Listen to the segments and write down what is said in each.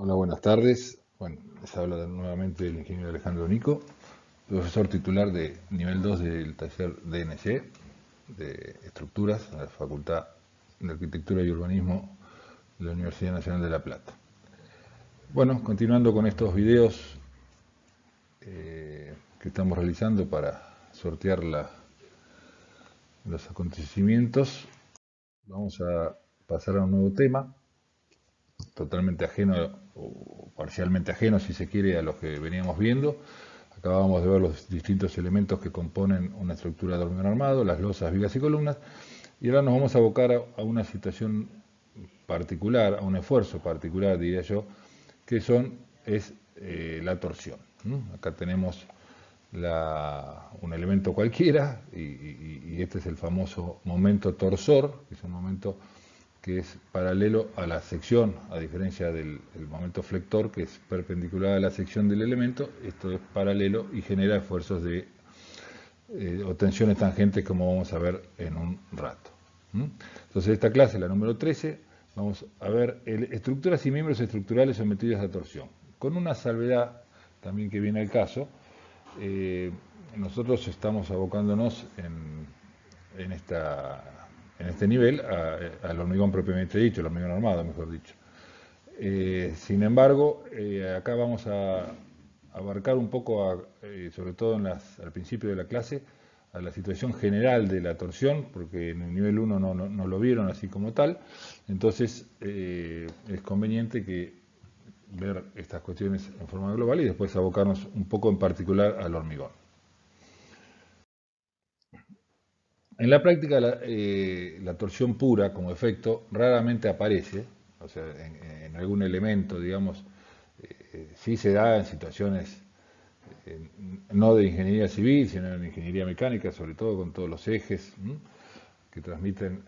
Hola, buenas tardes. Bueno, les habla nuevamente el ingeniero Alejandro Nico, profesor titular de nivel 2 del taller DNC de estructuras de la Facultad de Arquitectura y Urbanismo de la Universidad Nacional de La Plata. Bueno, continuando con estos videos que estamos realizando para sortear los acontecimientos, vamos a pasar a un nuevo tema totalmente ajeno o parcialmente ajeno, si se quiere, a lo que veníamos viendo. Acabábamos de ver los distintos elementos que componen una estructura de hormigón armado, las losas, vigas y columnas, y ahora nos vamos a abocar a una situación particular, a un esfuerzo particular, diría yo, que es la torsión. Acá tenemos un elemento cualquiera y este es el famoso momento torsor, que es un momento que es paralelo a la sección, a diferencia del momento flector, que es perpendicular a la sección del elemento. Esto es paralelo y genera esfuerzos o tensiones tangentes, como vamos a ver en un rato. Entonces, esta clase, la número 13, vamos a ver estructuras y miembros estructurales sometidos a torsión. Con una salvedad también que viene al caso, nosotros estamos abocándonos en este nivel al hormigón propiamente dicho, el hormigón armado, mejor dicho. Sin embargo, acá vamos a abarcar un poco, sobre todo al principio de la clase, a la situación general de la torsión, porque en el nivel 1 no lo vieron así como tal. Entonces, es conveniente ver estas cuestiones en forma global y después abocarnos un poco en particular al hormigón. En la práctica, la torsión pura como efecto raramente aparece, o sea, en algún elemento, digamos, sí se da en situaciones no de ingeniería civil, sino en ingeniería mecánica, sobre todo con todos los ejes que transmiten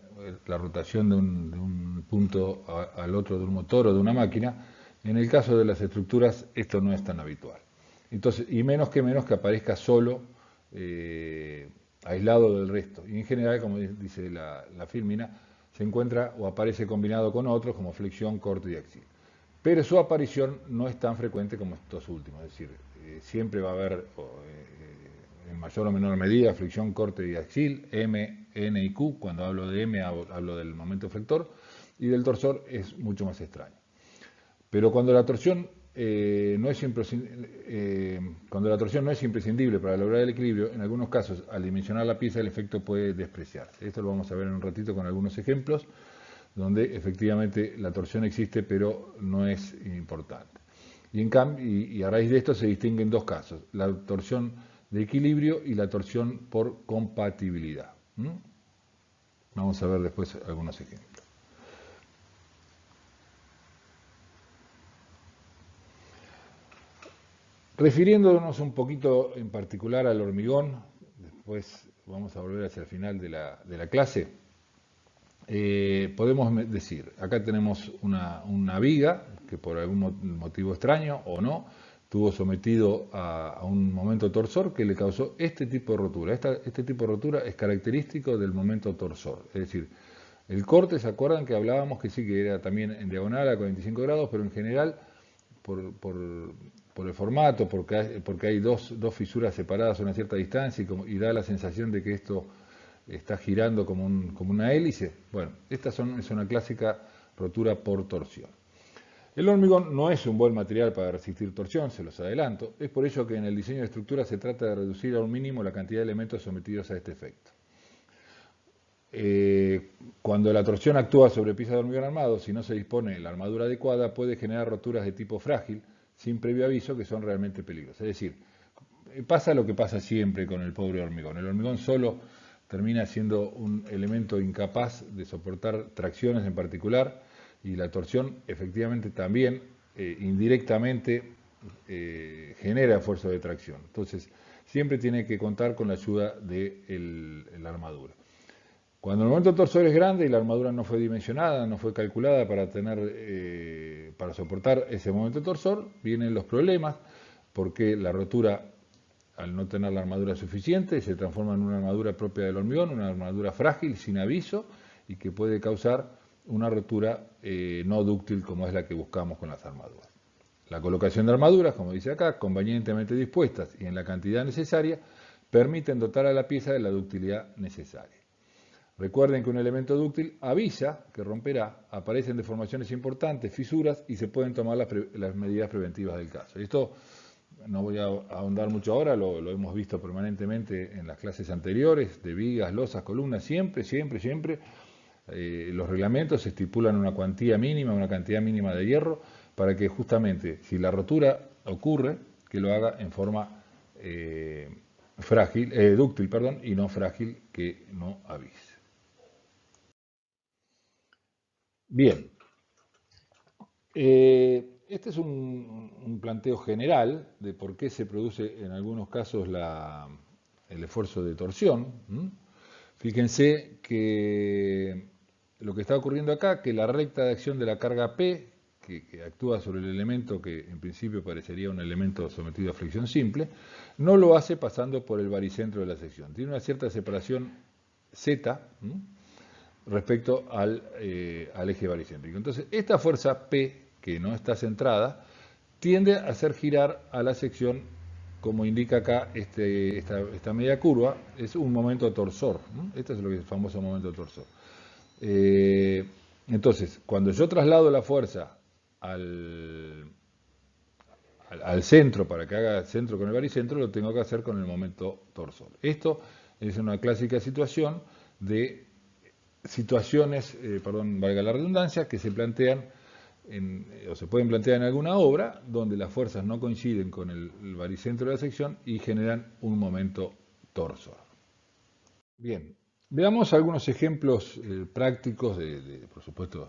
la rotación de un punto al otro de un motor o de una máquina. En el caso de las estructuras, esto no es tan habitual. Entonces, y menos que aparezca solo, aislado del resto. Y en general, como dice la fílmina, se encuentra o aparece combinado con otros, como flexión, corte y axil. Pero su aparición no es tan frecuente como estos últimos, es decir, siempre va a haber, en mayor o menor medida, flexión, corte y axil, M, N y Q. Cuando hablo de M hablo del momento flector, y del torsor es mucho más extraño. Pero cuando la torsión no es imprescindible para lograr el equilibrio, en algunos casos, al dimensionar la pieza, el efecto puede despreciarse. Esto lo vamos a ver en un ratito con algunos ejemplos, donde efectivamente la torsión existe, pero no es importante. Y a raíz de esto se distinguen dos casos: la torsión de equilibrio y la torsión por compatibilidad. Vamos a ver después algunos ejemplos. Refiriéndonos un poquito en particular al hormigón, después vamos a volver hacia el final de la clase, podemos decir, acá tenemos una viga que por algún motivo extraño o no, estuvo sometido a un momento torsor que le causó este tipo de rotura. Este tipo de rotura es característico del momento torsor, es decir, el corte, ¿se acuerdan que hablábamos que sí, que era también en diagonal a 45 grados, pero en general por el formato, porque hay dos fisuras separadas a una cierta distancia y da la sensación de que esto está girando como una hélice? Bueno, es una clásica rotura por torsión. El hormigón no es un buen material para resistir torsión, se los adelanto. Es por ello que en el diseño de estructuras se trata de reducir a un mínimo la cantidad de elementos sometidos a este efecto. Cuando la torsión actúa sobre piezas de hormigón armado, si no se dispone de la armadura adecuada, puede generar roturas de tipo frágil, sin previo aviso, que son realmente peligrosas. Es decir, pasa lo que pasa siempre con el pobre hormigón. El hormigón solo termina siendo un elemento incapaz de soportar tracciones en particular, y la torsión efectivamente también indirectamente genera esfuerzo de tracción. Entonces, siempre tiene que contar con la ayuda de la armadura. Cuando el momento torsor es grande y la armadura no fue dimensionada, no fue calculada para soportar ese momento torsor, vienen los problemas, porque la rotura, al no tener la armadura suficiente, se transforma en una armadura propia del hormigón, una armadura frágil, sin aviso, y que puede causar una rotura no dúctil como es la que buscamos con las armaduras. La colocación de armaduras, como dice acá, convenientemente dispuestas y en la cantidad necesaria, permiten dotar a la pieza de la ductilidad necesaria. Recuerden que un elemento dúctil avisa que romperá, aparecen deformaciones importantes, fisuras y se pueden tomar las medidas preventivas del caso. Esto no voy a ahondar mucho ahora, lo hemos visto permanentemente en las clases anteriores, de vigas, losas, columnas, siempre, los reglamentos estipulan una cuantía mínima, una cantidad mínima de hierro, para que justamente, si la rotura ocurre, que lo haga en forma dúctil, y no frágil, que no avise. Bien, este es un planteo general de por qué se produce en algunos casos el esfuerzo de torsión. Fíjense que lo que está ocurriendo acá, que la recta de acción de la carga P, que actúa sobre el elemento que en principio parecería un elemento sometido a flexión simple, no lo hace pasando por el baricentro de la sección. Tiene una cierta separación Z respecto al eje baricéntrico. Entonces, esta fuerza P, que no está centrada, tiende a hacer girar a la sección, como indica acá esta media curva, es un momento torsor. Este es lo que es el famoso momento torsor. Entonces, cuando yo traslado la fuerza al centro para que haga centro con el baricentro, lo tengo que hacer con el momento torsor. Esto es una clásica situación de situaciones, valga la redundancia, que se plantean o se pueden plantear en alguna obra donde las fuerzas no coinciden con el baricentro de la sección y generan un momento torsor. Bien, veamos algunos ejemplos prácticos, por supuesto,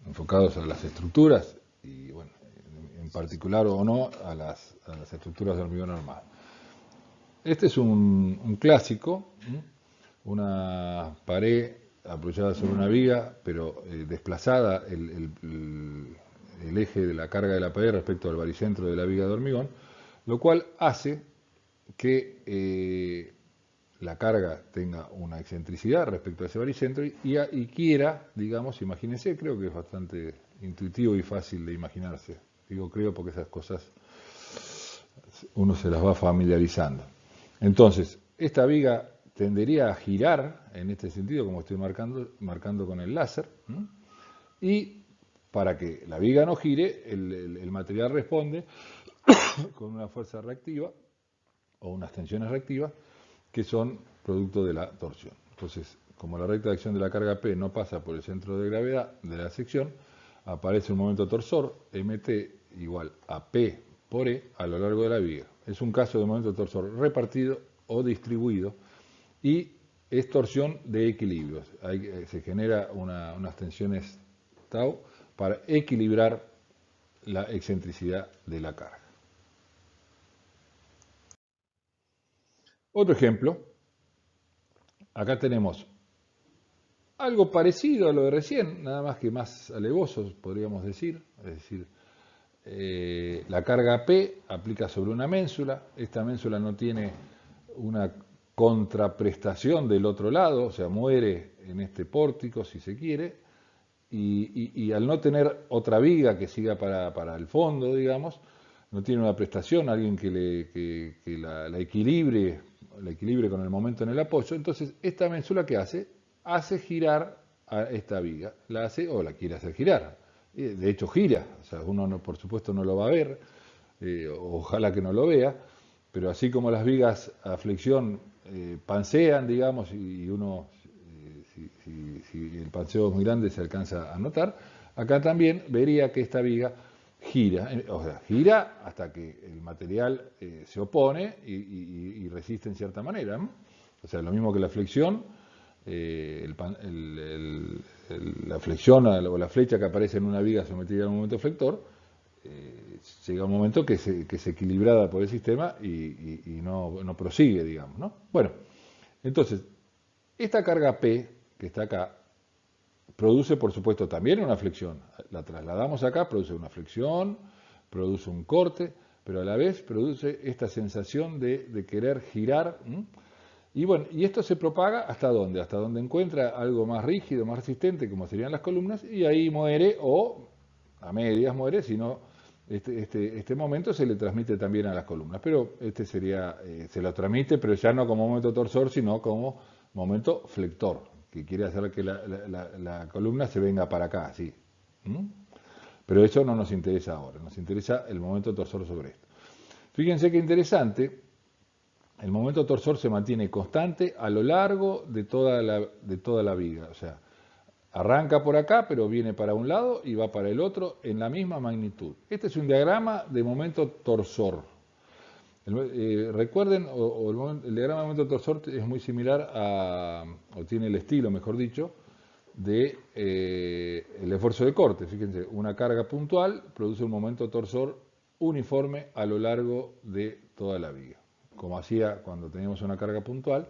enfocados a las estructuras y, bueno, en particular o no a las estructuras de hormigón armado. Este es un clásico, una pared apoyada sobre una viga, pero desplazada el eje de la carga de la pared respecto al baricentro de la viga de hormigón, lo cual hace que la carga tenga una excentricidad respecto a ese baricentro y quiera, digamos, imagínense, creo que es bastante intuitivo y fácil de imaginarse. Digo creo porque esas cosas uno se las va familiarizando. Entonces, esta viga tendería a girar en este sentido, como estoy marcando con el láser, y para que la viga no gire, el material responde con una fuerza reactiva o unas tensiones reactivas que son producto de la torsión. Entonces, como la recta de acción de la carga P no pasa por el centro de gravedad de la sección, aparece un momento torsor, MT igual a P por E a lo largo de la viga. Es un caso de momento torsor repartido o distribuido y es torsión de equilibrios. Se genera unas tensiones tau para equilibrar la excentricidad de la carga. Otro ejemplo, acá tenemos algo parecido a lo de recién, nada más que más alevoso, podríamos decir. Es decir, la carga P aplica sobre una ménsula, esta ménsula no tiene una contraprestación del otro lado, o sea, muere en este pórtico si se quiere, y al no tener otra viga que siga para el fondo, digamos, no tiene una prestación, alguien que la equilibre con el momento en el apoyo, entonces esta ménsula ¿qué hace? Hace girar a esta viga, la hace o la quiere hacer girar. De hecho gira, o sea, uno no, por supuesto no lo va a ver, ojalá que no lo vea, pero así como las vigas a flexión pansean, digamos, y uno, si el panseo es muy grande, se alcanza a notar, acá también vería que esta viga gira, o sea, gira hasta que el material se opone y resiste en cierta manera, ¿no? O sea, lo mismo que la flexión, la flexión o la flecha que aparece en una viga sometida a un momento flector, llega un momento que es equilibrada por el sistema y no prosigue, digamos, ¿no? Bueno, entonces, esta carga P, que está acá, produce, por supuesto, también una flexión. La trasladamos acá, produce una flexión, produce un corte, pero a la vez produce esta sensación de querer girar. Y bueno, y esto se propaga ¿hasta dónde? Hasta donde encuentra algo más rígido, más resistente, como serían las columnas, y ahí muere, o a medias muere, si no Este momento se le transmite también a las columnas, pero este sería, se lo transmite, pero ya no como momento torsor, sino como momento flector, que quiere hacer que la columna se venga para acá, así. ¿Mm? Pero eso no nos interesa ahora, nos interesa el momento torsor sobre esto. Fíjense qué interesante, el momento torsor se mantiene constante a lo largo de toda la viga, o sea, arranca por acá, pero viene para un lado y va para el otro en la misma magnitud. Este es un diagrama de momento torsor. Recuerden, el diagrama de momento torsor es muy similar o tiene el estilo, mejor dicho, de el esfuerzo de corte. Fíjense, una carga puntual produce un momento torsor uniforme a lo largo de toda la viga. Como hacía cuando teníamos una carga puntual,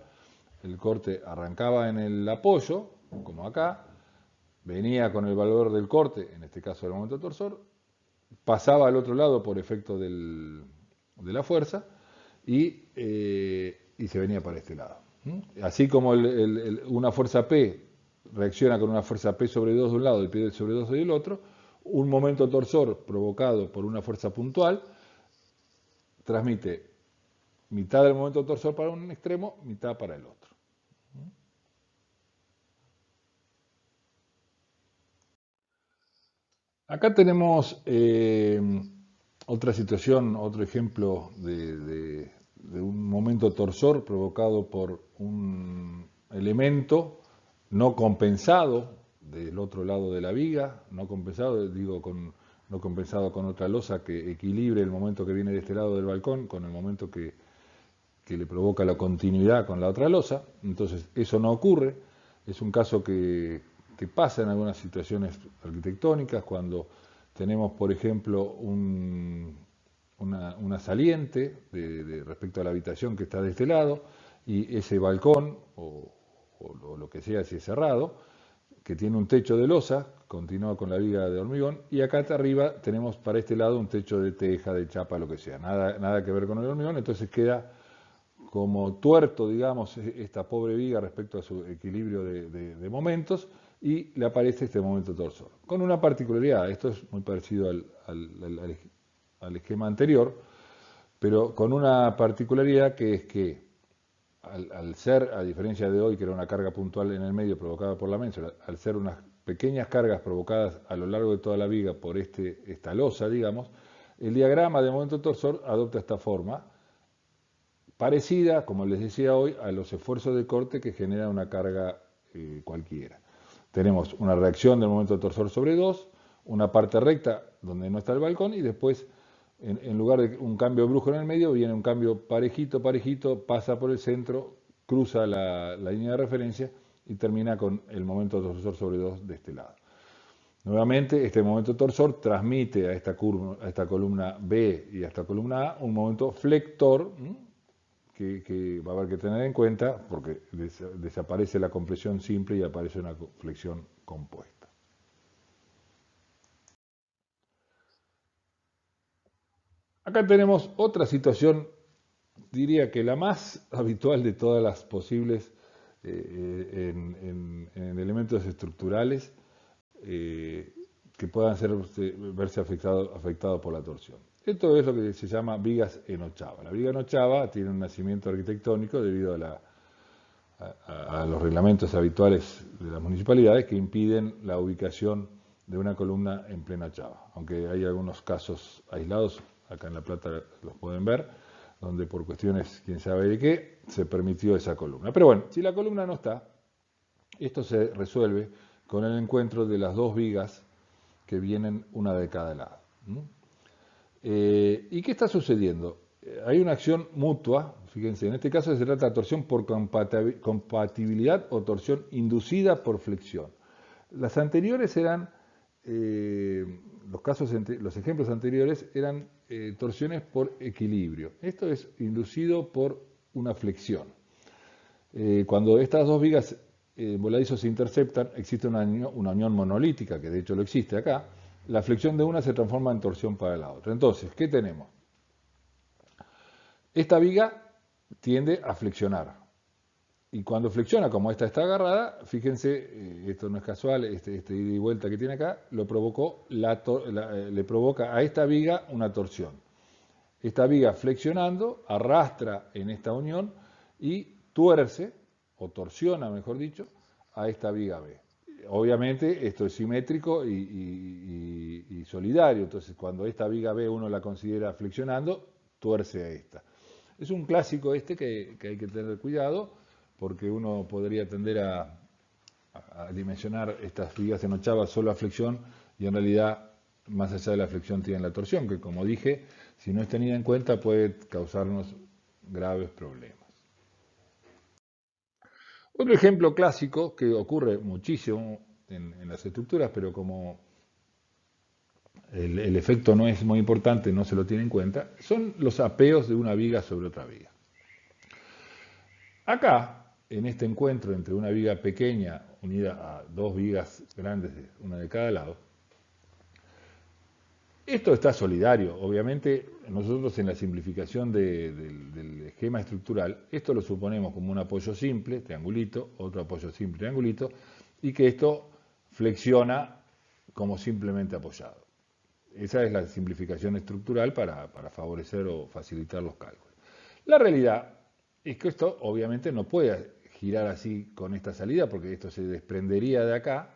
el corte arrancaba en el apoyo, como acá, venía con el valor del corte, en este caso del momento torsor, pasaba al otro lado por efecto de la fuerza y se venía para este lado. Así como una fuerza P reacciona con una fuerza P sobre 2 de un lado y P sobre 2 del otro, un momento torsor provocado por una fuerza puntual transmite mitad del momento torsor para un extremo, mitad para el otro. Acá tenemos otra situación, otro ejemplo de un momento torsor provocado por un elemento no compensado del otro lado de la viga, no compensado, no compensado con otra losa que equilibre el momento que viene de este lado del balcón con el momento que le provoca la continuidad con la otra losa. Entonces eso no ocurre, es un caso que pasa en algunas situaciones arquitectónicas, cuando tenemos, por ejemplo, una saliente respecto a la habitación que está de este lado, y ese balcón, o lo que sea si es cerrado, que tiene un techo de losa, continúa con la viga de hormigón, y acá arriba tenemos para este lado un techo de teja, de chapa, lo que sea, nada que ver con el hormigón, entonces queda como tuerto, digamos, esta pobre viga respecto a su equilibrio de momentos, y le aparece este momento torsor. Con una particularidad, esto es muy parecido al esquema anterior, pero con una particularidad que es que al ser, a diferencia de hoy, que era una carga puntual en el medio provocada por la ménsula, al ser unas pequeñas cargas provocadas a lo largo de toda la viga por esta losa, digamos, el diagrama de momento torsor adopta esta forma, parecida, como les decía hoy, a los esfuerzos de corte que genera una carga cualquiera. Tenemos una reacción del momento torsor sobre 2, una parte recta donde no está el balcón, y después, en lugar de un cambio brusco en el medio, viene un cambio parejito, pasa por el centro, cruza la línea de referencia y termina con el momento torsor sobre 2 de este lado. Nuevamente, este momento torsor transmite a esta columna B y a esta columna A un momento flector, que va a haber que tener en cuenta, porque desaparece la compresión simple y aparece una flexión compuesta. Acá tenemos otra situación, diría que la más habitual de todas las posibles en elementos estructurales que puedan verse afectados por la torsión. Esto es lo que se llama vigas en ochava. La viga en ochava tiene un nacimiento arquitectónico debido a los reglamentos habituales de las municipalidades que impiden la ubicación de una columna en plena ochava. Aunque hay algunos casos aislados, acá en La Plata los pueden ver, donde por cuestiones quién sabe de qué, se permitió esa columna. Pero bueno, si la columna no está, esto se resuelve con el encuentro de las dos vigas que vienen una de cada lado. ¿Y qué está sucediendo? Hay una acción mutua, fíjense, en este caso se trata de torsión por compatibilidad o torsión inducida por flexión. Las anteriores eran, los ejemplos anteriores eran torsiones por equilibrio. Esto es inducido por una flexión. Cuando estas dos vigas voladizos se interceptan, existe una unión monolítica, que de hecho lo existe acá. La flexión de una se transforma en torsión para la otra. Entonces, ¿qué tenemos? Esta viga tiende a flexionar. Y cuando flexiona, como esta está agarrada, fíjense, esto no es casual, este ida y vuelta que tiene acá, le provoca a esta viga una torsión. Esta viga flexionando arrastra en esta unión y tuerce, o torsiona, mejor dicho, a esta viga B. Obviamente esto es simétrico y solidario, entonces cuando esta viga B uno la considera flexionando, tuerce a esta. Es un clásico este que hay que tener cuidado, porque uno podría tender a dimensionar estas vigas en ochava solo a flexión y en realidad más allá de la flexión tienen la torsión, que como dije, si no es tenida en cuenta puede causarnos graves problemas. Otro ejemplo clásico que ocurre muchísimo en las estructuras, pero como el efecto no es muy importante, no se lo tiene en cuenta, son los apeos de una viga sobre otra viga. Acá, en este encuentro entre una viga pequeña unida a dos vigas grandes, una de cada lado, esto está solidario. Obviamente, nosotros en la simplificación del esquema estructural, esto lo suponemos como un apoyo simple, triangulito, otro apoyo simple, triangulito, y que esto flexiona como simplemente apoyado. Esa es la simplificación estructural para favorecer o facilitar los cálculos. La realidad es que esto obviamente no puede girar así con esta salida, porque esto se desprendería de acá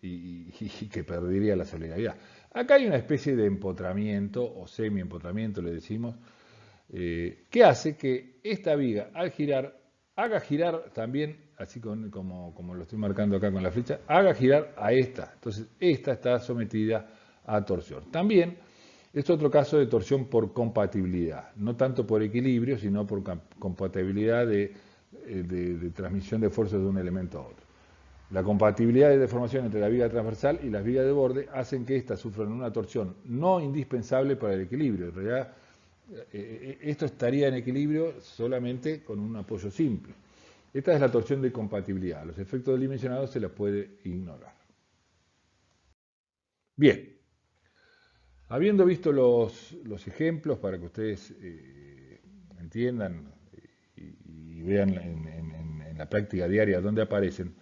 y que perdería la solidaridad. Acá hay una especie de empotramiento o semi-empotramiento, le decimos, que hace que esta viga al girar, haga girar también, así como lo estoy marcando acá con la flecha, haga girar a esta. Entonces esta está sometida a torsión. También es otro caso de torsión por compatibilidad, no tanto por equilibrio, sino por compatibilidad de transmisión de fuerzas de un elemento a otro. La compatibilidad de deformación entre la viga transversal y las vigas de borde hacen que éstas sufran una torsión no indispensable para el equilibrio. En realidad, esto estaría en equilibrio solamente con un apoyo simple. Esta es la torsión de compatibilidad. Los efectos dimensionados se los puede ignorar. Bien. Habiendo visto los ejemplos para que ustedes entiendan y vean en la práctica diaria dónde aparecen,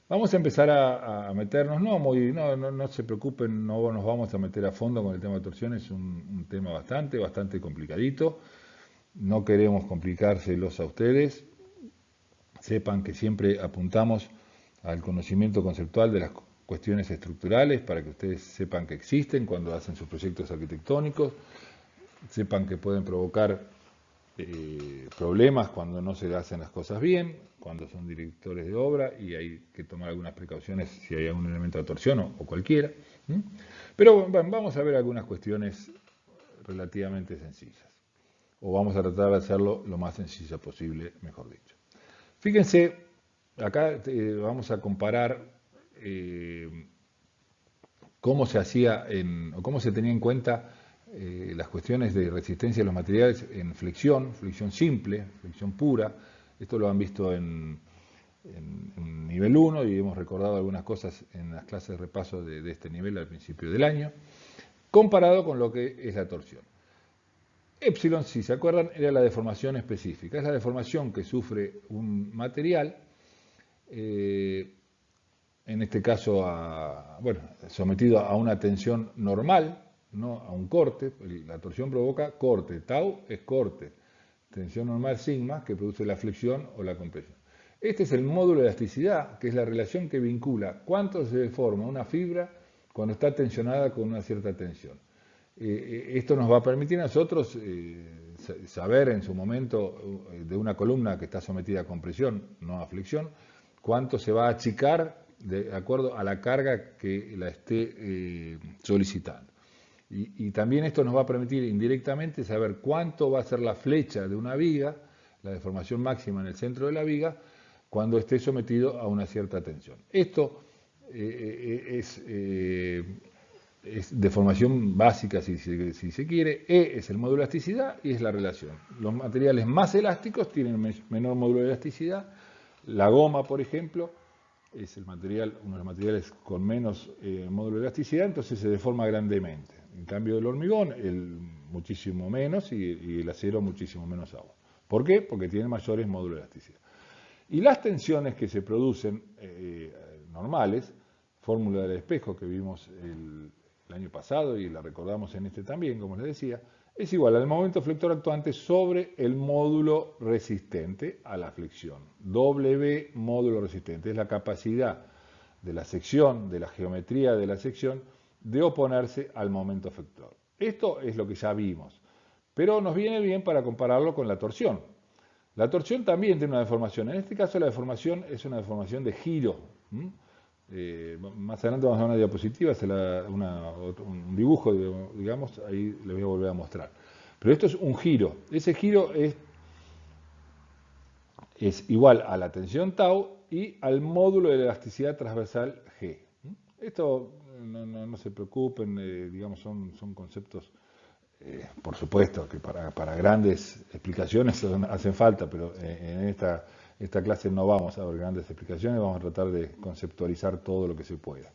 vamos a empezar a meternos, no se preocupen, no nos vamos a meter a fondo con el tema de torsión, es un tema bastante complicadito, no queremos complicárselos a ustedes, sepan que siempre apuntamos al conocimiento conceptual de las cuestiones estructurales para que ustedes sepan que existen cuando hacen sus proyectos arquitectónicos, sepan que pueden provocar problemas cuando no se hacen las cosas bien, cuando son directores de obra y hay que tomar algunas precauciones si hay algún elemento de torsión o cualquiera. Pero bueno, vamos a ver algunas cuestiones relativamente sencillas. O vamos a tratar de hacerlo lo más sencilla posible, mejor dicho. Fíjense, acá vamos a comparar cómo se hacía o cómo se tenía en cuenta las cuestiones de resistencia de los materiales en flexión simple, flexión pura. Esto lo han visto en nivel 1 y hemos recordado algunas cosas en las clases de repaso de este nivel al principio del año, comparado con lo que es la torsión. Epsilon, si se acuerdan, era la deformación específica. Es la deformación que sufre un material, en este caso sometido a una tensión normal, no a un corte. La torsión provoca corte, tau es corte, tensión normal sigma que produce la flexión o la compresión. Este es el módulo de elasticidad, que es la relación que vincula cuánto se deforma una fibra cuando está tensionada con una cierta tensión. Esto nos va a permitir a nosotros saber en su momento de una columna que está sometida a compresión, no a flexión, cuánto se va a achicar de acuerdo a la carga que la esté solicitando. Y también esto nos va a permitir indirectamente saber cuánto va a ser la flecha de una viga, la deformación máxima en el centro de la viga, cuando esté sometido a una cierta tensión. Esto es deformación básica, si se quiere. E es el módulo de elasticidad y es la relación. Los materiales más elásticos tienen menor módulo de elasticidad. La goma, por ejemplo, es uno de los materiales con menos módulo de elasticidad, entonces se deforma grandemente. En cambio del hormigón, muchísimo menos y el acero muchísimo menos aún. ¿Por qué? Porque tiene mayores módulos de elasticidad. Y las tensiones que se producen normales, fórmula del espejo que vimos el año pasado y la recordamos en este también, como les decía, es igual al momento flector actuante sobre el módulo resistente a la flexión. W módulo resistente es la capacidad de la sección, de la geometría de la sección, de oponerse al momento flector. Esto es lo que ya vimos, pero nos viene bien para compararlo con la torsión. La torsión también tiene una deformación. En este caso la deformación es una deformación de giro. Más adelante vamos a ver una diapositiva, un dibujo, digamos, ahí les voy a volver a mostrar. Pero esto es un giro. Ese giro es igual a la tensión tau y al módulo de elasticidad transversal G. Esto no se preocupen, digamos, son conceptos, por supuesto, que para grandes explicaciones hacen falta, pero en esta clase no vamos a ver grandes explicaciones, vamos a tratar de conceptualizar todo lo que se pueda.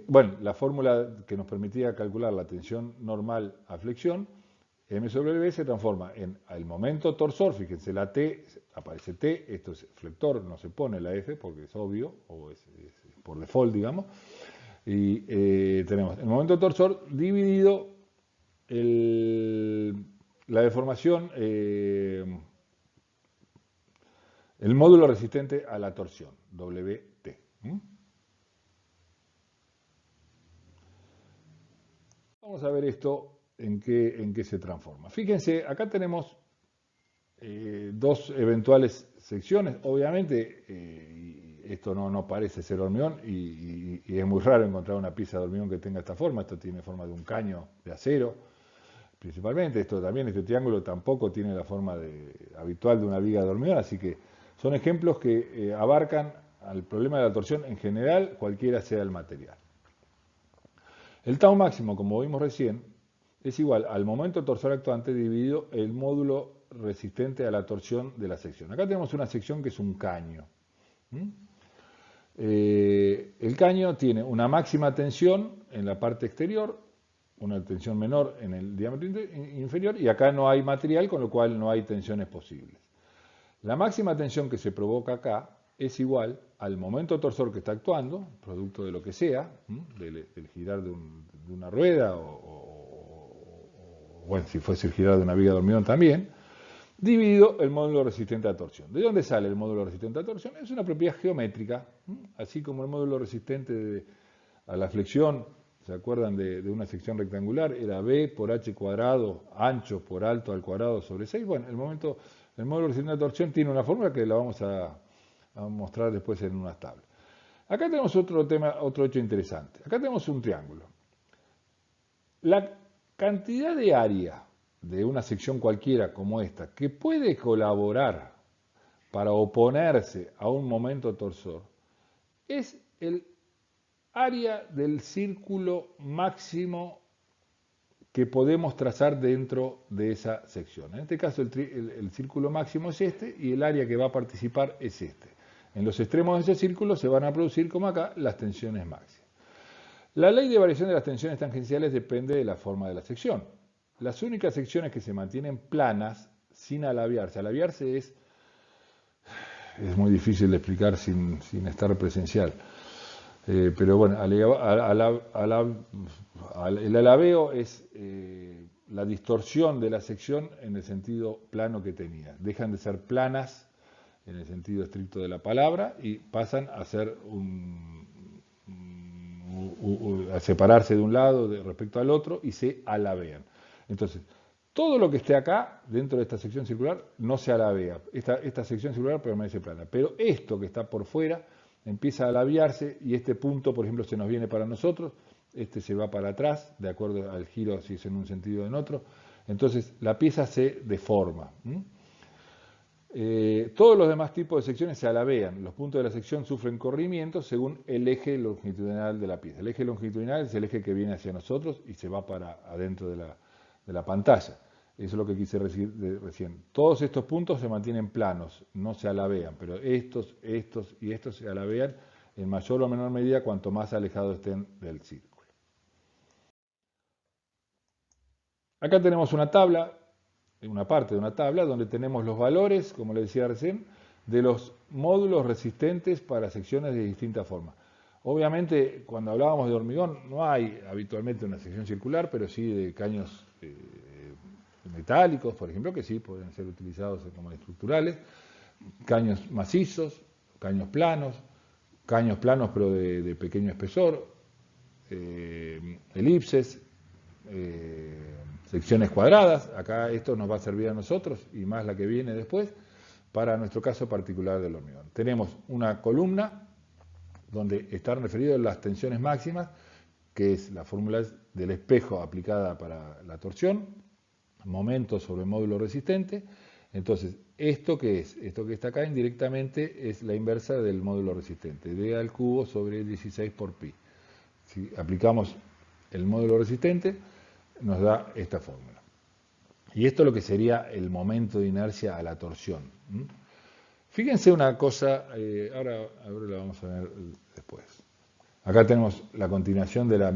Bueno, la fórmula que nos permitía calcular la tensión normal a flexión, M sobre V se transforma en el momento torsor, fíjense la T, aparece T, esto es flector, no se pone la F porque es obvio, o es por default, digamos, y tenemos el momento torsor dividido la deformación, el módulo resistente a la torsión, WT. Vamos a ver esto en qué se transforma. Fíjense, acá tenemos dos eventuales secciones. Obviamente, esto no parece ser hormigón y es muy raro encontrar una pieza de hormigón que tenga esta forma. Esto tiene forma de un caño de acero, principalmente. Esto también, este triángulo tampoco tiene la forma habitual de una viga de hormigón, así que son ejemplos que abarcan al problema de la torsión en general, cualquiera sea el material. El tau máximo, como vimos recién, es igual al momento torsor actuante dividido el módulo resistente a la torsión de la sección. Acá tenemos una sección que es un caño. El caño tiene una máxima tensión en la parte exterior, una tensión menor en el diámetro inferior, y acá no hay material, con lo cual no hay tensiones posibles. La máxima tensión que se provoca acá es igual al momento torsor que está actuando, producto de lo que sea, del girar de una rueda bueno, si fuese el girar de una viga de hormigón también, dividido el módulo resistente a torsión. ¿De dónde sale el módulo resistente a torsión? Es una propiedad geométrica, así como el módulo resistente a la flexión, ¿se acuerdan de una sección rectangular? Era B por H cuadrado, ancho por alto al cuadrado sobre 6. Bueno, el módulo resistente a torsión tiene una fórmula que la vamos a mostrar después en unas tablas. Acá tenemos otro hecho interesante. Acá tenemos un triángulo. La cantidad de área de una sección cualquiera como esta que puede colaborar para oponerse a un momento torsor es el área del círculo máximo que podemos trazar dentro de esa sección. En este caso el círculo máximo es este y el área que va a participar es este. En los extremos de ese círculo se van a producir, como acá, las tensiones máximas. La ley de variación de las tensiones tangenciales depende de la forma de la sección. Las únicas secciones que se mantienen planas sin alaviarse. Alaviarse es muy difícil de explicar sin estar presencial. Pero bueno, el alabeo es la distorsión de la sección en el sentido plano que tenía. Dejan de ser planas en el sentido estricto de la palabra y pasan a ser a separarse de un lado respecto al otro y se alabean. Entonces, todo lo que esté acá, dentro de esta sección circular, no se alabea. Esta sección circular permanece plana. Pero esto que está por fuera empieza a alabearse y este punto, por ejemplo, se nos viene para nosotros, este se va para atrás, de acuerdo al giro, si es en un sentido o en otro. Entonces, la pieza se deforma. Todos los demás tipos de secciones se alabean. Los puntos de la sección sufren corrimiento según el eje longitudinal de la pieza. El eje longitudinal es el eje que viene hacia nosotros y se va para adentro de la pantalla. Eso es lo que quise decir recién. Todos estos puntos se mantienen planos, no se alabean, pero estos y estos se alabean en mayor o menor medida cuanto más alejados estén del círculo. Acá tenemos una tabla, una parte de una tabla donde tenemos los valores, como les decía recién, de los módulos resistentes para secciones de distintas formas. Obviamente, cuando hablábamos de hormigón, no hay habitualmente una sección circular, pero sí de caños metálicos, por ejemplo, que sí pueden ser utilizados como estructurales, caños macizos, caños planos pero de pequeño espesor, elipses, secciones cuadradas. Acá esto nos va a servir a nosotros, y más la que viene después, para nuestro caso particular del hormigón. Tenemos una columna donde están referidas las tensiones máximas, que es la fórmula del espejo aplicada para la torsión, momento sobre módulo resistente. Entonces, ¿esto qué es? Esto que está acá indirectamente es la inversa del módulo resistente, d al cubo sobre 16 por pi. Si aplicamos el módulo resistente, nos da esta fórmula. Y esto es lo que sería el momento de inercia a la torsión. Fíjense una cosa, ahora la vamos a ver después. Acá tenemos la continuación de la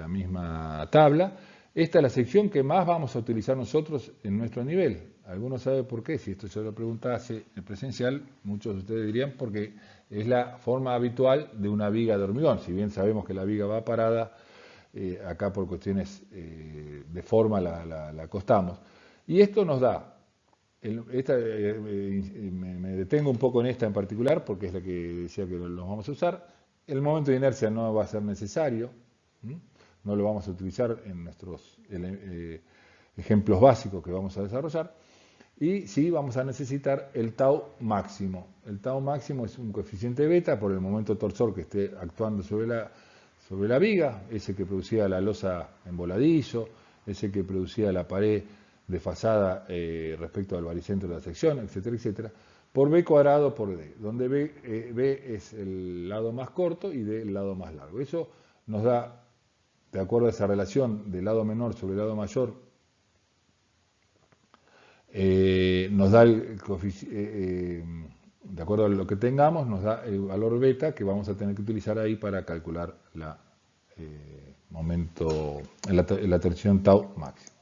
misma tabla. Esta es la sección que más vamos a utilizar nosotros en nuestro nivel. ¿Alguno sabe por qué? Si esto yo lo preguntase en presencial, muchos de ustedes dirían porque es la forma habitual de una viga de hormigón. Si bien sabemos que la viga va parada, acá por cuestiones de forma la acostamos. Y esto nos da, me detengo un poco en esta en particular porque es la que decía que los vamos a usar. El momento de inercia no va a ser necesario, no lo vamos a utilizar en nuestros ejemplos básicos que vamos a desarrollar. Y sí vamos a necesitar el tau máximo. El tau máximo es un coeficiente beta por el momento torsor que esté actuando sobre la viga, ese que producía la losa en voladizo, ese que producía la pared desfasada respecto al baricentro de la sección, etcétera, etcétera, por b cuadrado por d, donde b es el lado más corto y d el lado más largo. Eso nos da, de acuerdo a esa relación del lado menor sobre el lado mayor, nos da el coeficiente, de acuerdo a lo que tengamos, nos da el valor beta que vamos a tener que utilizar ahí para calcular la torsión tau máximo.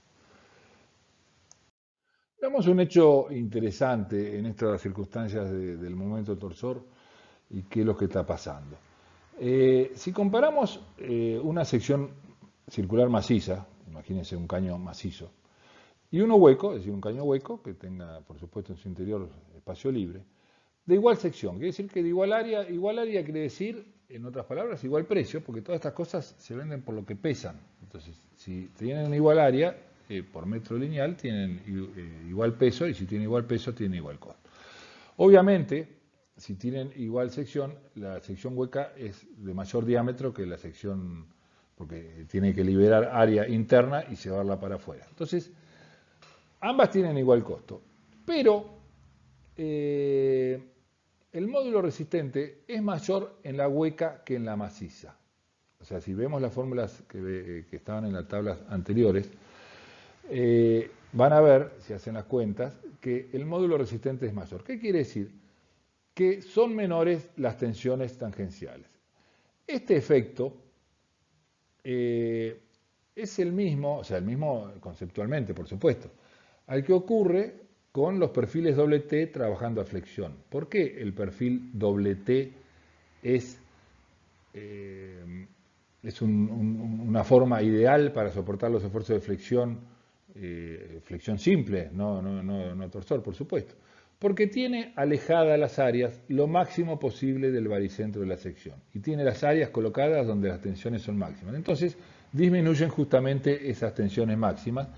Veamos un hecho interesante en estas circunstancias del momento torsor y qué es lo que está pasando. Si comparamos una sección circular maciza, imagínense un caño macizo, y uno hueco, es decir, un caño hueco que tenga, por supuesto, en su interior espacio libre, de igual sección, quiere decir que de igual área quiere decir, en otras palabras, igual precio, porque todas estas cosas se venden por lo que pesan. Entonces, si tienen igual área, por metro lineal, tienen igual peso, y si tienen igual peso, tienen igual costo. Obviamente, si tienen igual sección, la sección hueca es de mayor diámetro que la sección, porque tiene que liberar área interna y llevarla para afuera. Entonces, ambas tienen igual costo, pero el módulo resistente es mayor en la hueca que en la maciza. O sea, si vemos las fórmulas que estaban en las tablas anteriores, van a ver, si hacen las cuentas, que el módulo resistente es mayor. ¿Qué quiere decir? Que son menores las tensiones tangenciales. Este efecto es el mismo, o sea, el mismo conceptualmente, por supuesto, al que ocurre con los perfiles doble T trabajando a flexión. ¿Por qué el perfil doble T es una forma ideal para soportar los esfuerzos de flexión simple, no torsor, por supuesto? Porque tiene alejadas las áreas lo máximo posible del baricentro de la sección y tiene las áreas colocadas donde las tensiones son máximas. Entonces disminuyen justamente esas tensiones máximas,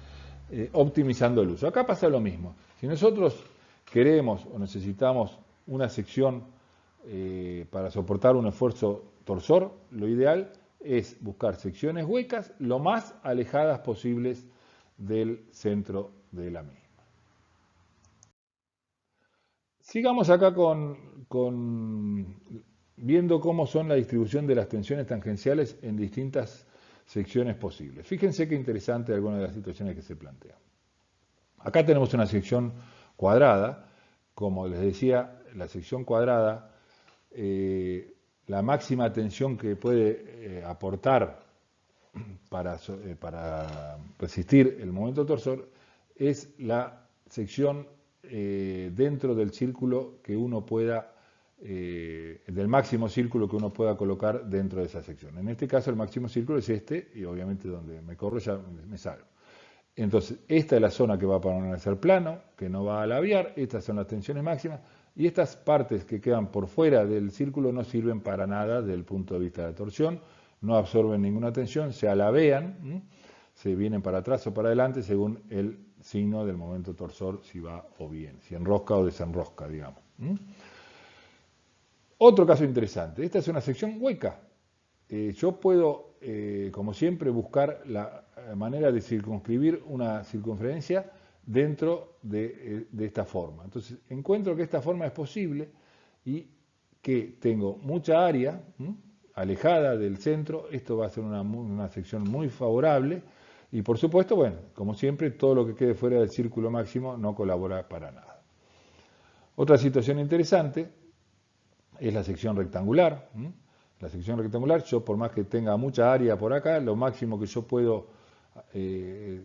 optimizando el uso. Acá pasa lo mismo. Si nosotros queremos o necesitamos una sección para soportar un esfuerzo torsor, lo ideal es buscar secciones huecas lo más alejadas posibles del centro de la misma. Sigamos acá viendo cómo son la distribución de las tensiones tangenciales en distintas secciones posibles. Fíjense qué interesante algunas de las situaciones que se plantean. Acá tenemos una sección cuadrada. Como les decía, la sección cuadrada, la máxima tensión que puede aportar para resistir el momento torsor es la sección dentro del círculo que uno pueda, del máximo círculo que uno pueda colocar dentro de esa sección. En este caso el máximo círculo es este, y obviamente donde me corro ya me salgo. Entonces, esta es la zona que va a permanecer plano, que no va a labiar, estas son las tensiones máximas, y estas partes que quedan por fuera del círculo no sirven para nada desde el punto de vista de la torsión, no absorben ninguna tensión, se alabean, se vienen para atrás o para adelante según el signo del momento torsor, si va o viene, si enrosca o desenrosca, digamos. Otro caso interesante, esta es una sección hueca. Yo puedo, como siempre, buscar la manera de circunscribir una circunferencia dentro de esta forma. Entonces, encuentro que esta forma es posible y que tengo mucha área alejada del centro. Esto va a ser una sección muy favorable. Y por supuesto, bueno, como siempre, todo lo que quede fuera del círculo máximo no colabora para nada. Otra situación interesante es la sección rectangular. La sección rectangular, yo por más que tenga mucha área por acá, lo máximo que yo puedo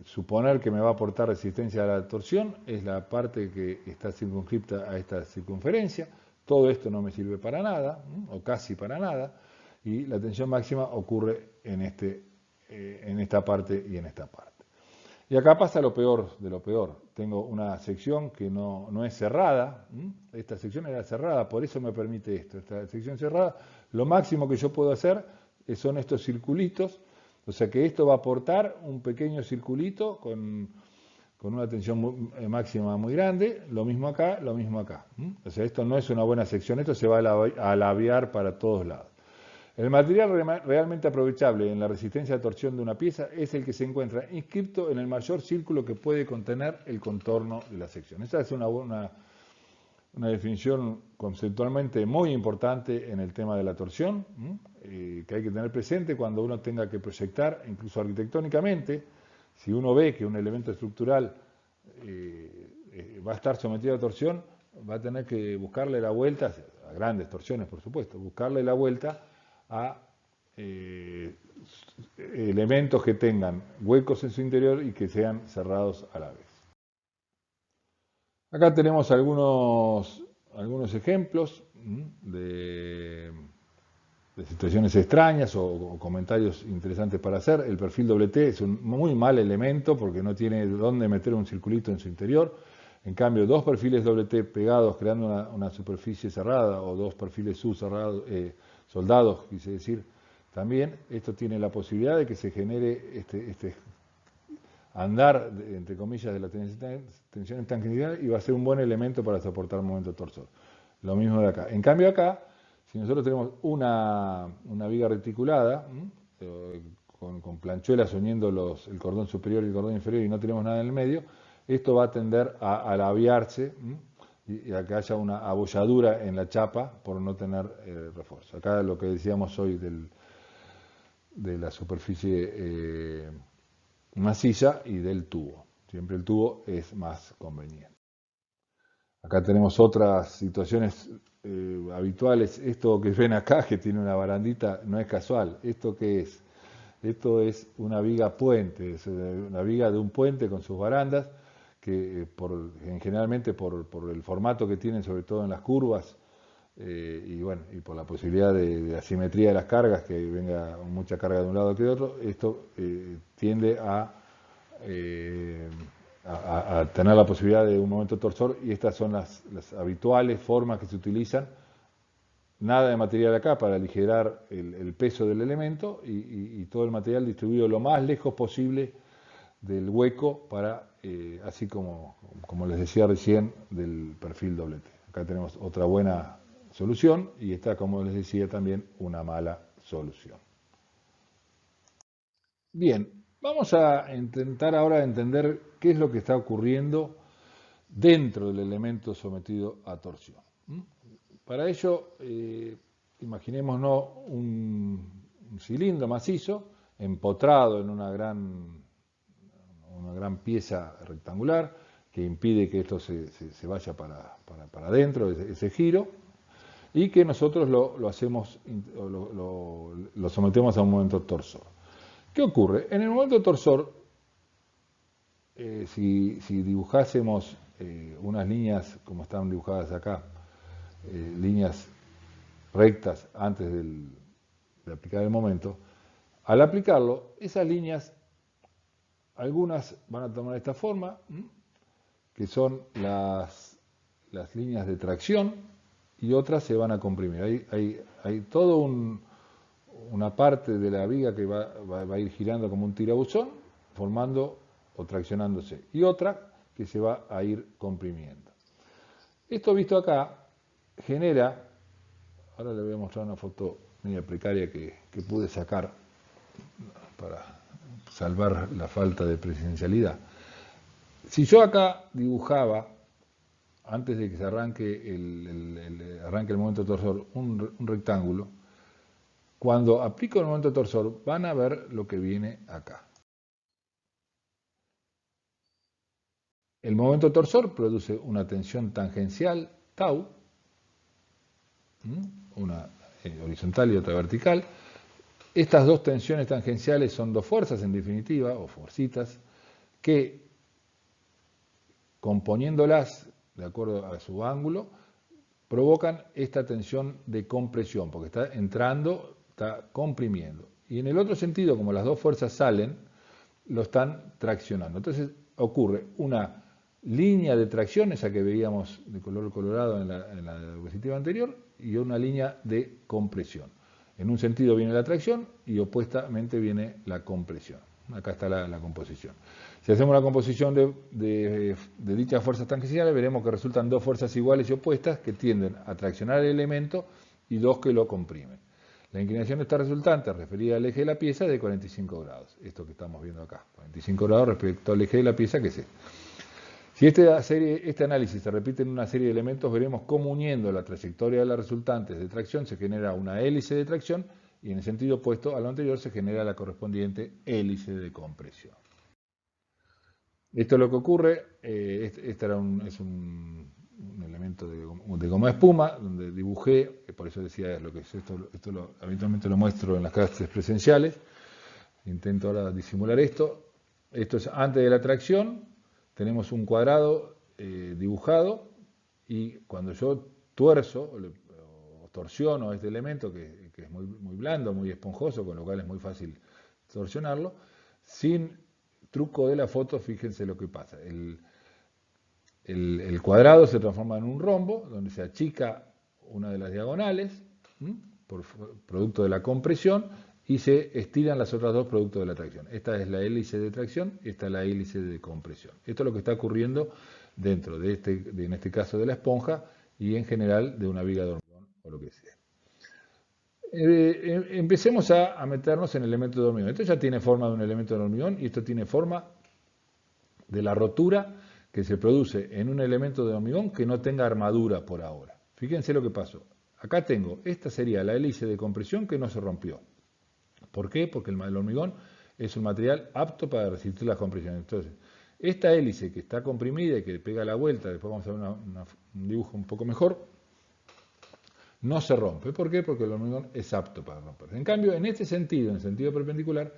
suponer que me va a aportar resistencia a la torsión es la parte que está circunscripta a esta circunferencia. Todo esto no me sirve para nada, o casi para nada, y la tensión máxima ocurre en esta parte y en esta parte. Y acá pasa lo peor de lo peor. Tengo una sección que no es cerrada. Esta sección era cerrada, por eso me permite esto. Esta sección cerrada, lo máximo que yo puedo hacer son estos circulitos. O sea que esto va a aportar un pequeño circulito con una tensión máxima muy grande. Lo mismo acá, lo mismo acá. O sea, esto no es una buena sección, esto se va a labiar para todos lados. El material realmente aprovechable en la resistencia a torsión de una pieza es el que se encuentra inscripto en el mayor círculo que puede contener el contorno de la sección. Esa es una definición conceptualmente muy importante en el tema de la torsión, que hay que tener presente cuando uno tenga que proyectar, incluso arquitectónicamente. Si uno ve que un elemento estructural va a estar sometido a torsión, va a tener que buscarle la vuelta, a grandes torsiones por supuesto, buscarle la vuelta a elementos que tengan huecos en su interior y que sean cerrados a la vez. Acá tenemos algunos ejemplos de situaciones extrañas o comentarios interesantes para hacer. El perfil doble T es un muy mal elemento porque no tiene dónde meter un circulito en su interior. En cambio, dos perfiles doble T pegados creando una superficie cerrada o dos perfiles U cerrados, soldados, quise decir, también esto tiene la posibilidad de que se genere este andar, entre comillas, de la tensión en tangencial y va a ser un buen elemento para soportar momento torsor. Lo mismo de acá. En cambio acá, si nosotros tenemos una viga reticulada, con planchuelas uniendo el cordón superior y el cordón inferior y no tenemos nada en el medio, esto va a tender a labiarse y a que haya una abolladura en la chapa por no tener refuerzo. Acá lo que decíamos hoy de la superficie maciza y del tubo. Siempre el tubo es más conveniente. Acá tenemos otras situaciones habituales. Esto que ven acá, que tiene una barandita, no es casual. ¿Esto qué es? Esto es una viga puente, es una viga de un puente con sus barandas, que generalmente por el formato que tienen, sobre todo en las curvas, y por la posibilidad de asimetría de las cargas, que venga mucha carga de un lado que de otro, esto tiende a tener la posibilidad de un momento torsor, y estas son las habituales formas que se utilizan. Nada de material acá para aligerar el peso del elemento y todo el material distribuido lo más lejos posible del hueco para, así como les decía recién, del perfil doble T. Acá tenemos otra buena solución y está, como les decía, también una mala solución. Bien, vamos a intentar ahora entender qué es lo que está ocurriendo dentro del elemento sometido a torsión. Para ello, imaginémonos un cilindro macizo empotrado en una gran pieza rectangular que impide que esto se vaya para adentro, ese giro, y que nosotros lo sometemos a un momento torsor. ¿Qué ocurre? En el momento torsor, si dibujásemos unas líneas, como están dibujadas acá, líneas rectas antes de aplicar el momento. Al aplicarlo, esas líneas, algunas van a tomar esta forma, que son las líneas de tracción, y otras se van a comprimir. Hay todo una parte de la viga que va a ir girando como un tirabuzón, formando o traccionándose, y otra que se va a ir comprimiendo. Esto visto acá genera, ahora le voy a mostrar una foto media precaria que pude sacar para salvar la falta de presencialidad. Si yo acá dibujaba, antes de que se arranque el momento torsor, un rectángulo, cuando aplico el momento torsor van a ver lo que viene acá. El momento torsor produce una tensión tangencial, tau, una horizontal y otra vertical. Estas dos tensiones tangenciales son dos fuerzas en definitiva, o forcitas, que componiéndolas de acuerdo a su ángulo, provocan esta tensión de compresión, porque está entrando, está comprimiendo. Y en el otro sentido, como las dos fuerzas salen, lo están traccionando. Entonces ocurre una línea de tracción, esa que veíamos de color colorado en la diapositiva anterior, y una línea de compresión. En un sentido viene la tracción y opuestamente viene la compresión. Acá está la composición. Si hacemos la composición de dichas fuerzas tangenciales, veremos que resultan dos fuerzas iguales y opuestas que tienden a traccionar el elemento y dos que lo comprimen. La inclinación de esta resultante, referida al eje de la pieza, es de 45 grados. Esto que estamos viendo acá, 45 grados respecto al eje de la pieza, que es este. Si este análisis se repite en una serie de elementos, veremos cómo uniendo la trayectoria de las resultantes de tracción se genera una hélice de tracción y en el sentido opuesto a lo anterior se genera la correspondiente hélice de compresión. Esto es lo que ocurre, este es un elemento de goma espuma, donde dibujé, por eso decía lo que es esto habitualmente lo muestro en las clases presenciales, intento ahora disimular esto. Esto es antes de la tracción, tenemos un cuadrado dibujado y cuando yo tuerzo o torsiono este elemento, que es muy blando, muy esponjoso, con lo cual es muy fácil torsionarlo, sin truco de la foto, fíjense lo que pasa. El cuadrado se transforma en un rombo, donde se achica una de las diagonales, por producto de la compresión, y se estiran las otras dos producto de la tracción. Esta es la hélice de tracción, esta es la hélice de compresión. Esto es lo que está ocurriendo dentro en este caso de la esponja, y en general de una viga de hormigón o lo que sea. Empecemos a meternos en el elemento de hormigón. Esto ya tiene forma de un elemento de hormigón y esto tiene forma de la rotura que se produce en un elemento de hormigón que no tenga armadura por ahora. Fíjense lo que pasó. Acá tengo, esta sería la hélice de compresión que no se rompió. ¿Por qué? Porque el hormigón es un material apto para resistir las compresiones. Entonces, esta hélice que está comprimida y que pega la vuelta, después vamos a ver un dibujo un poco mejor, no se rompe. ¿Por qué? Porque el hormigón es apto para romperse. En cambio, en este sentido, en el sentido perpendicular,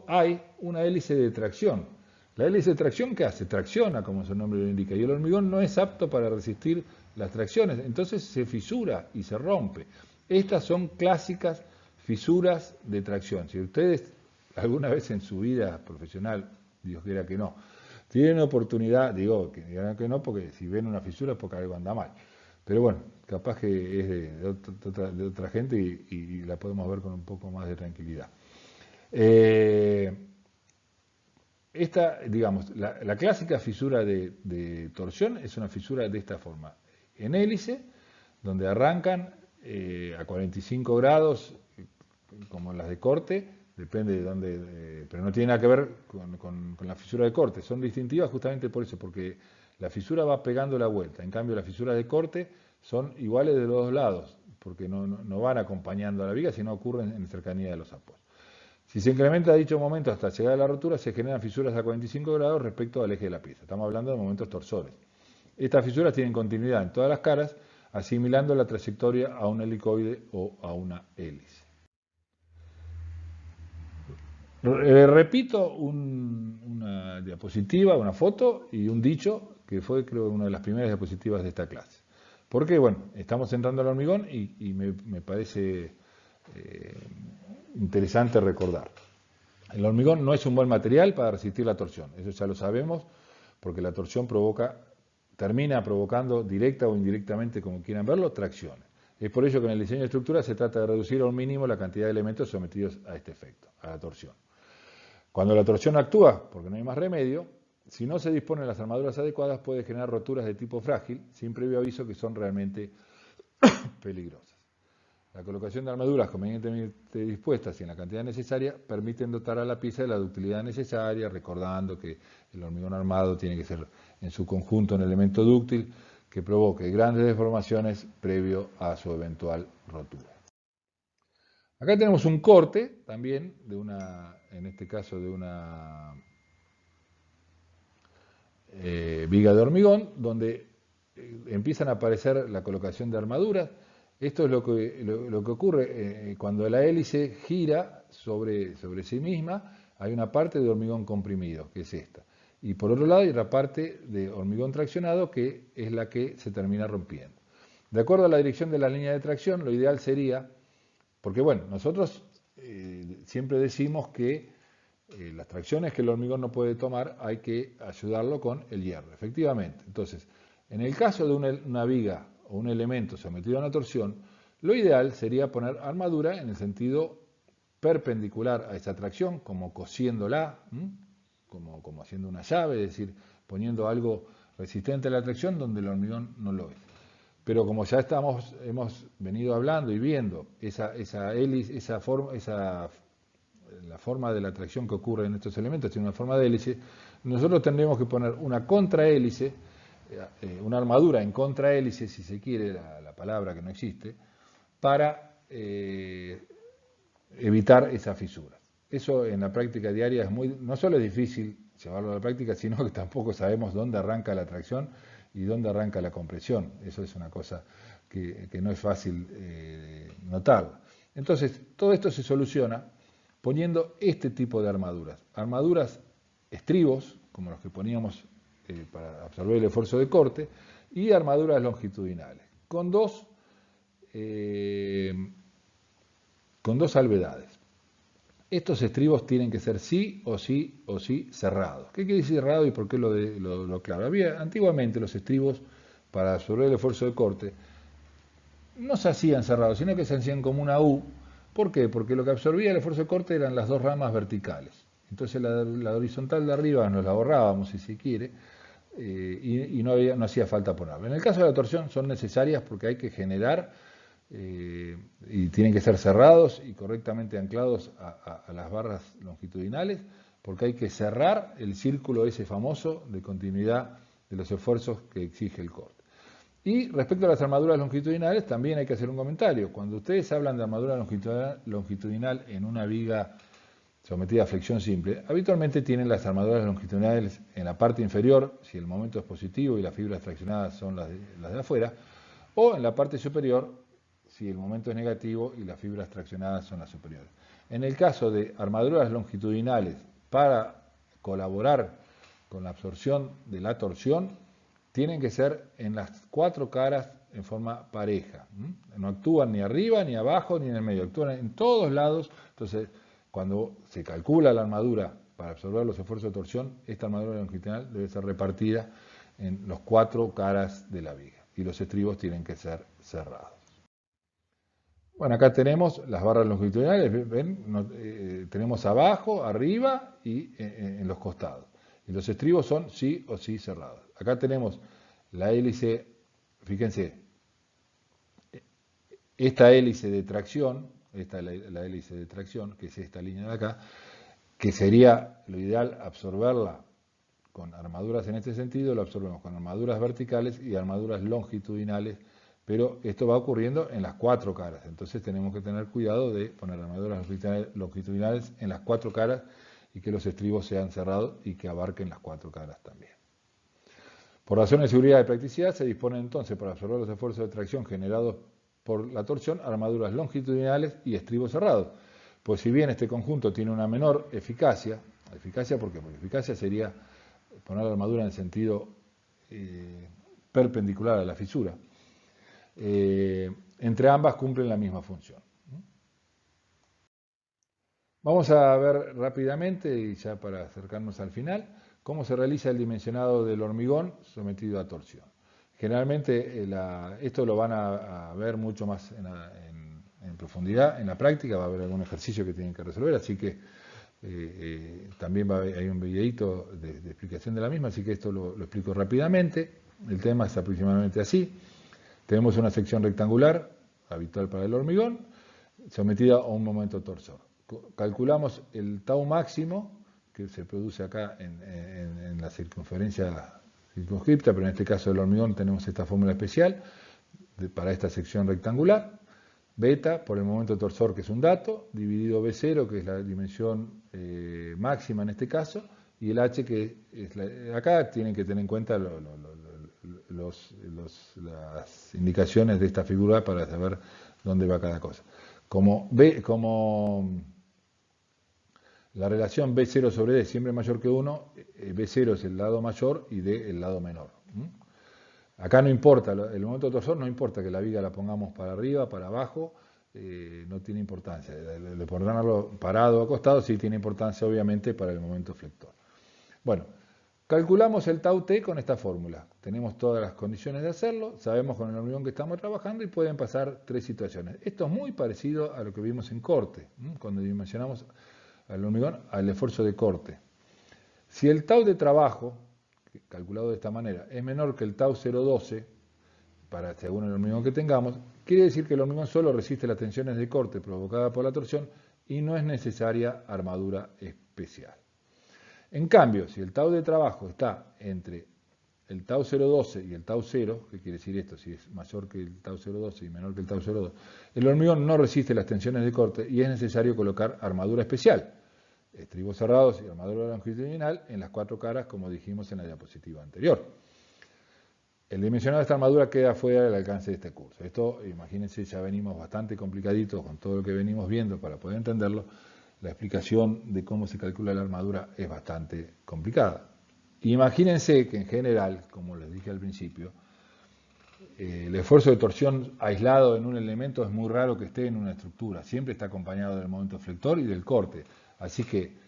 hay una hélice de tracción. La hélice de tracción, ¿qué hace? Tracciona, como su nombre lo indica, y el hormigón no es apto para resistir las tracciones, entonces se fisura y se rompe. Estas son clásicas fisuras de tracción. Si ustedes alguna vez en su vida profesional, Dios quiera que no, tienen oportunidad, digo que digan que no, porque si ven una fisura es porque algo anda mal. Pero bueno, capaz que es de otra gente y la podemos ver con un poco más de tranquilidad. Esta, digamos, la clásica fisura de torsión es una fisura de esta forma. En hélice, donde arrancan a 45 grados, como las de corte, depende de dónde, pero no tiene nada que ver con la fisura de corte. Son distintivas justamente por eso, porque la fisura va pegando la vuelta. En cambio, las fisuras de corte son iguales de los dos lados, porque no van acompañando a la viga, sino ocurren en cercanía de los apos. Si se incrementa dicho momento hasta llegar a la rotura, se generan fisuras a 45 grados respecto al eje de la pieza. Estamos hablando de momentos torsores. Estas fisuras tienen continuidad en todas las caras, asimilando la trayectoria a un helicoide o a una hélice. Repito una diapositiva, una foto y un dicho que fue creo una de las primeras diapositivas de esta clase. Porque bueno, estamos entrando al hormigón y me parece interesante recordar. El hormigón no es un buen material para resistir la torsión, eso ya lo sabemos, porque la torsión termina provocando directa o indirectamente, como quieran verlo, tracciones. Es por ello que en el diseño de estructura se trata de reducir a un mínimo la cantidad de elementos sometidos a este efecto, a la torsión. Cuando la torsión actúa, porque no hay más remedio, si no se disponen las armaduras adecuadas puede generar roturas de tipo frágil, sin previo aviso, que son realmente peligrosas. La colocación de armaduras convenientemente dispuestas y en la cantidad necesaria permiten dotar a la pieza de la ductilidad necesaria, recordando que el hormigón armado tiene que ser en su conjunto un elemento dúctil que provoque grandes deformaciones previo a su eventual rotura. Acá tenemos un corte también de en este caso de una viga de hormigón, donde empiezan a aparecer la colocación de armaduras. Esto es lo que ocurre cuando la hélice gira sobre sí misma. Hay una parte de hormigón comprimido, que es esta. Y por otro lado hay otra parte de hormigón traccionado, que es la que se termina rompiendo. De acuerdo a la dirección de la línea de tracción, lo ideal sería, porque bueno, nosotros siempre decimos que las tracciones que el hormigón no puede tomar hay que ayudarlo con el hierro, efectivamente. Entonces, en el caso de una viga o un elemento sometido a una torsión, lo ideal sería poner armadura en el sentido perpendicular a esa tracción, como cosiéndola, como haciendo una llave, es decir, poniendo algo resistente a la tracción donde el hormigón no lo es. Pero como ya hemos venido hablando y viendo la forma de la tracción que ocurre en estos elementos, tiene una forma de hélice, nosotros tendremos que poner una contrahélice, una armadura en contrahélice, si se quiere, la palabra que no existe, para evitar esas fisuras. Eso en la práctica diaria no solo es difícil llevarlo a la práctica, sino que tampoco sabemos dónde arranca la tracción y dónde arranca la compresión. Eso es una cosa que no es fácil notar. Entonces, todo esto se soluciona poniendo este tipo de armaduras. Armaduras estribos, como los que poníamos para absorber el esfuerzo de corte, y armaduras longitudinales, con dos salvedades. Estos estribos tienen que ser sí o sí cerrados. ¿Qué quiere decir cerrado y por qué lo aclaro? Antiguamente los estribos, para absorber el esfuerzo de corte, no se hacían cerrados, sino que se hacían como una U. ¿Por qué? Porque lo que absorbía el esfuerzo de corte eran las dos ramas verticales. Entonces la horizontal de arriba nos la borrábamos, si se quiere, y no hacía falta ponerla. En el caso de la torsión son necesarias porque hay que generar, y tienen que ser cerrados y correctamente anclados a las barras longitudinales, porque hay que cerrar el círculo ese famoso de continuidad de los esfuerzos que exige el corte. Y respecto a las armaduras longitudinales, también hay que hacer un comentario. Cuando ustedes hablan de armadura longitudinal en una viga sometida a flexión simple, habitualmente tienen las armaduras longitudinales en la parte inferior, si el momento es positivo y las fibras traccionadas son las de afuera, o en la parte superior, si el momento es negativo y las fibras traccionadas son las superiores. En el caso de armaduras longitudinales para colaborar con la absorción de la torsión, tienen que ser en las cuatro caras en forma pareja. No actúan ni arriba, ni abajo, ni en el medio. Actúan en todos lados. Entonces, cuando se calcula la armadura para absorber los esfuerzos de torsión, esta armadura longitudinal debe ser repartida en las cuatro caras de la viga. Y los estribos tienen que ser cerrados. Bueno, acá tenemos las barras longitudinales. ¿Ven? Tenemos abajo, arriba y en los costados. Y los estribos son sí o sí cerrados. Acá tenemos la hélice, fíjense, esta hélice de tracción, esta es la hélice de tracción, que es esta línea de acá, que sería lo ideal absorberla con armaduras en este sentido, lo absorbemos con armaduras verticales y armaduras longitudinales, pero esto va ocurriendo en las cuatro caras, entonces tenemos que tener cuidado de poner armaduras longitudinales en las cuatro caras y que los estribos sean cerrados y que abarquen las cuatro caras también. Por razones de seguridad y practicidad se disponen entonces para absorber los esfuerzos de tracción generados por la torsión armaduras longitudinales y estribos cerrados. Pues si bien este conjunto tiene una menor eficacia, ¿por qué? Porque eficacia sería poner la armadura en el sentido perpendicular a la fisura. Entre ambas cumplen la misma función. Vamos a ver rápidamente, y ya para acercarnos al final, cómo se realiza el dimensionado del hormigón sometido a torsión. Generalmente esto lo van a ver mucho más en profundidad en la práctica, va a haber algún ejercicio que tienen que resolver, así que también hay un videíto de explicación de la misma, así que esto lo explico rápidamente. El tema es aproximadamente así. Tenemos una sección rectangular, habitual para el hormigón, sometida a un momento torsor. Calculamos el tau máximo, que se produce acá en la circunferencia circunscripta, pero en este caso del hormigón tenemos esta fórmula especial para esta sección rectangular. Beta por el momento torsor, que es un dato, dividido B0, que es la dimensión máxima en este caso, y el H, que es acá tienen que tener en cuenta las indicaciones de esta figura para saber dónde va cada cosa. Como la relación B0 sobre D siempre es mayor que 1, B0 es el lado mayor y D el lado menor. Acá no importa, el momento torsor no importa que la viga la pongamos para arriba, para abajo, no tiene importancia. De ponerlo parado o acostado sí tiene importancia obviamente para el momento flector. Bueno, calculamos el tau T con esta fórmula. Tenemos todas las condiciones de hacerlo, sabemos con el hormigón que estamos trabajando y pueden pasar tres situaciones. Esto es muy parecido a lo que vimos en corte, cuando dimensionamos al hormigón al esfuerzo de corte. Si el tau de trabajo, calculado de esta manera, es menor que el tau 0,12, según el hormigón que tengamos, quiere decir que el hormigón solo resiste las tensiones de corte provocadas por la torsión y no es necesaria armadura especial. En cambio, si el tau de trabajo está entre el tau 0,12 y el tau 0, ¿qué quiere decir esto? Si es mayor que el tau 0,12 y menor que el tau 0,2, el hormigón no resiste las tensiones de corte y es necesario colocar armadura especial, estribos cerrados y armadura longitudinal en las cuatro caras, como dijimos en la diapositiva anterior. El dimensionado de esta armadura queda fuera del alcance de este curso. Esto, imagínense, ya venimos bastante complicaditos con todo lo que venimos viendo para poder entenderlo. La explicación de cómo se calcula la armadura es bastante complicada. Imagínense que en general, como les dije al principio, el esfuerzo de torsión aislado en un elemento es muy raro que esté en una estructura. Siempre está acompañado del momento flector y del corte. Así que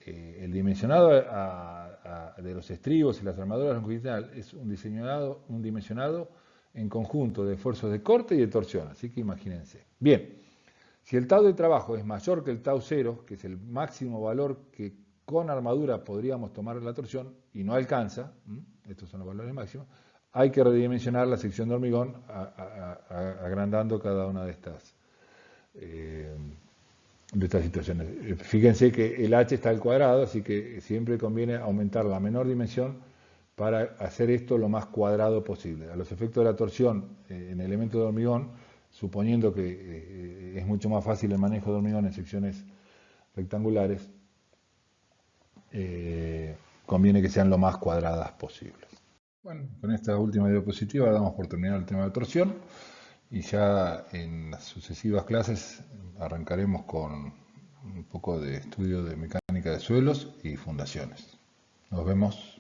el dimensionado de los estribos y las armaduras longitudinales es un dimensionado en conjunto de esfuerzos de corte y de torsión. Así que imagínense. Bien, si el tau de trabajo es mayor que el tau 0, que es el máximo valor que con armadura podríamos tomar la torsión y no alcanza, estos son los valores máximos, hay que redimensionar la sección de hormigón agrandando cada una de estas situaciones. Fíjense que el H está al cuadrado, así que siempre conviene aumentar la menor dimensión para hacer esto lo más cuadrado posible. A los efectos de la torsión en elementos de hormigón, suponiendo que es mucho más fácil el manejo de hormigón en secciones rectangulares, conviene que sean lo más cuadradas posibles. Bueno, con esta última diapositiva damos por terminado el tema de torsión y ya en las sucesivas clases arrancaremos con un poco de estudio de mecánica de suelos y fundaciones. Nos vemos.